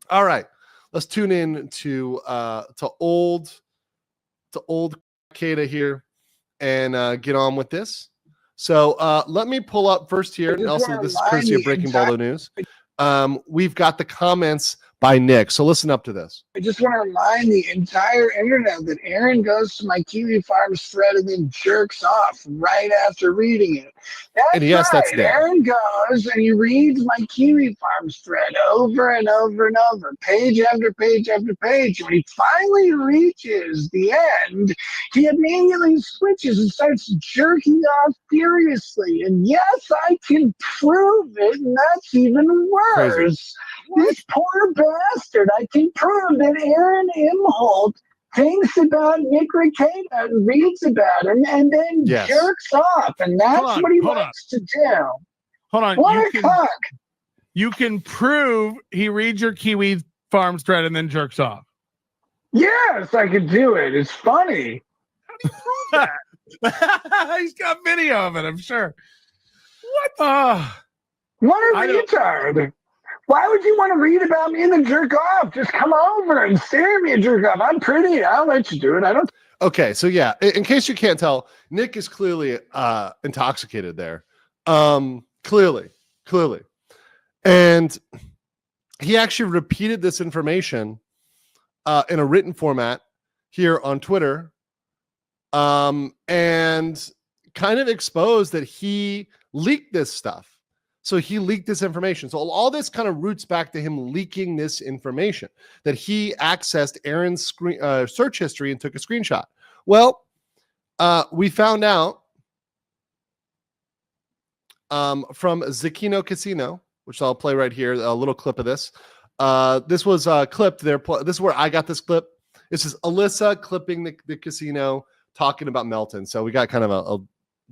All right, let's tune in to old Rekieta here and get on with this. So let me pull up first here, and also this is courtesy of Breaking Baldo News. We've got the comments by Nick. So listen up to this. I just want to remind the entire internet that Aaron goes to my Kiwi Farms thread and then jerks off right after reading it. That's yes, right. that's Nick. Aaron goes and he reads my Kiwi Farms thread over and over and over, page after page after page. When he finally reaches the end, he immediately switches and starts jerking off furiously. And yes, I can prove it, and that's even worse. Crazy. This poor bastard. I can prove that Aaron Imholt thinks about Nick Rekieta and reads about him and then jerks off. And that's what he wants to do. Hold on. What a cock. You can prove he reads your Kiwi Farms thread and then jerks off. Yes, I could do it. It's funny. How do you prove that? He's got video of it, I'm sure. What? What a retard. Why would you want to read about me and then jerk off? Just come over and stare at me and jerk off. I'm pretty. I'll let you do it. I don't. Okay, so yeah, in case you can't tell, Nick is clearly intoxicated there. Clearly. And he actually repeated this information in a written format here on Twitter and kind of exposed that he leaked this stuff. So he leaked this information. So all this kind of roots back to him leaking this information, that he accessed Aaron's search history and took a screenshot. Well, we found out from Zecchino Casino, which I'll play right here, a little clip of this. This was clipped there. This is where I got this clip. This is Alyssa clipping the casino, talking about Melton. So we got kind of a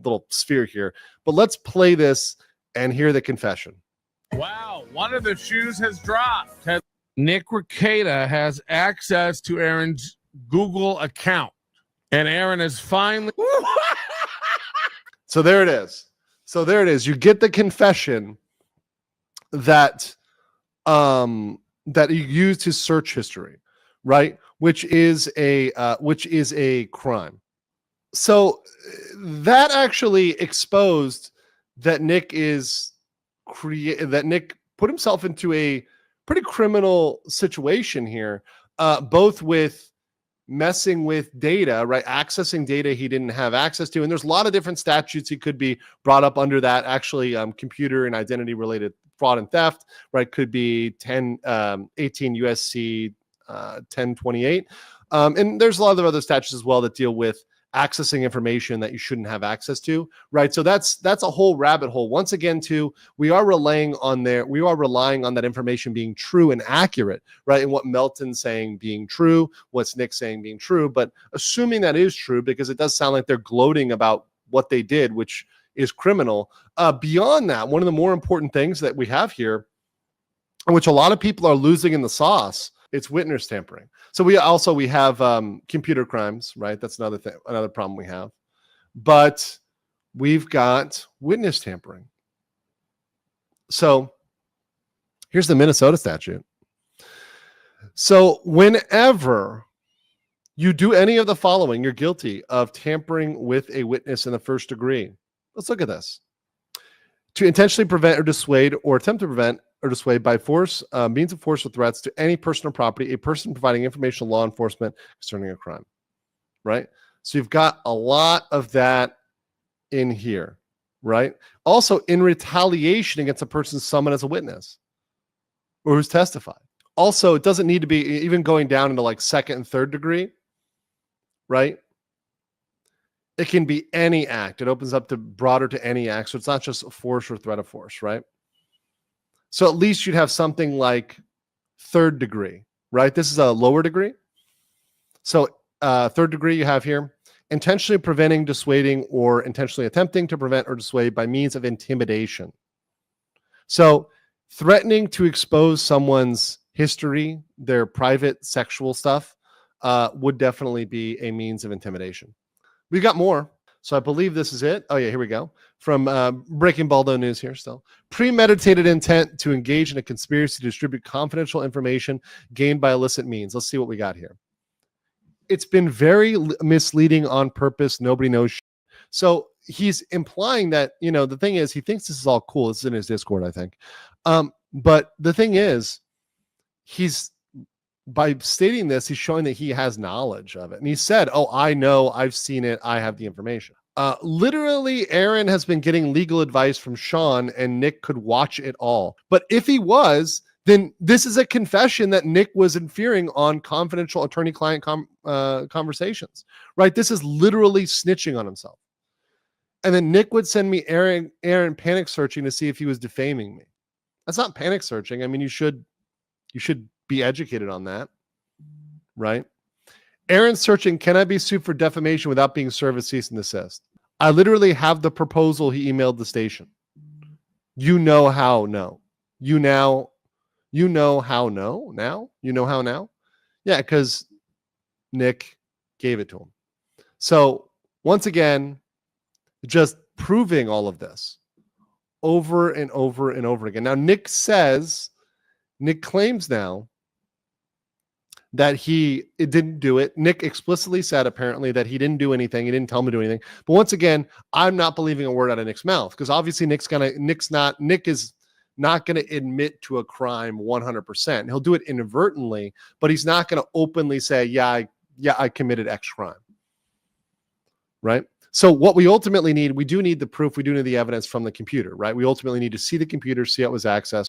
little sphere here. But let's play this and hear the confession. Wow, one of the shoes has dropped. Nick Rekieta has access to Aaron's Google account. And Aaron is finally... So there it is. You get the confession that that he used his search history, right? Which is a crime. So that actually exposed that Nick put himself into a pretty criminal situation here, both with messing with data, right? Accessing data he didn't have access to. And there's a lot of different statutes he could be brought up under that. Actually, computer and identity related fraud and theft, right? Could be 18 USC 1028. And there's a lot of other statutes as well that deal with accessing information that you shouldn't have access to, right? So that's a whole rabbit hole. Once again, too, we are relying on that information being true and accurate, right? And what Melton's saying being true, what's Nick saying being true, but assuming that is true, because it does sound like they're gloating about what they did, which is criminal. Beyond that, one of the more important things that we have here, which a lot of people are losing in the sauce, it's witness tampering. So we have computer crimes, right? That's another problem we have. But we've got witness tampering. So here's the Minnesota statute. So whenever you do any of the following, you're guilty of tampering with a witness in the first degree. Let's look at this. To intentionally prevent or dissuade or attempt to prevent or dissuade by force, means of force or threats to any person or property, a person providing information to law enforcement concerning a crime, right? So you've got a lot of that in here, right? Also, in retaliation against a person summoned as a witness or who's testified. Also, it doesn't need to be even going down into like second and third degree, right? It can be any act. It opens up to broader to any act. So it's not just force or threat of force, right? So at least you'd have something like third degree, right? This is a lower degree. So third degree you have here, intentionally preventing, dissuading, or intentionally attempting to prevent or dissuade by means of intimidation. So threatening to expose someone's history, their private sexual stuff, would definitely be a means of intimidation. We've got more. So I believe this is it. Oh, yeah, here we go. From Breaking Baldo News here still. Premeditated intent to engage in a conspiracy to distribute confidential information gained by illicit means. Let's see what we got here. It's been very misleading on purpose. Nobody knows shit. So he's implying that, the thing is, he thinks this is all cool. It's in his Discord, I think. But the thing is, by stating this, he's showing that he has knowledge of it. And he said, oh, I know, I've seen it, I have the information. Literally, Aaron has been getting legal advice from Sean, and Nick could watch it all. But if he was, then this is a confession that Nick was interfering on confidential attorney-client conversations, right? This is literally snitching on himself. And then Nick would send me Aaron panic searching to see if he was defaming me. That's not panic searching. I mean, you should be educated on that, right? Aaron searching, can I be sued for defamation without being served a cease and desist? I literally have the proposal he emailed the station. You know how no. You know how no now? You know how now? Yeah, because Nick gave it to him. So once again, just proving all of this over and over and over again. Now, Nick claims now that it didn't do it. Nick explicitly said apparently that he didn't do anything. He didn't tell him to do anything. But once again, I'm not believing a word out of Nick's mouth, because obviously Nick is not going to admit to a crime 100%. He'll do it inadvertently, but he's not going to openly say, yeah, I committed X crime. Right? So what we ultimately need, we do need the proof. We do need the evidence from the computer, right? We ultimately need to see the computer, see how it was accessed.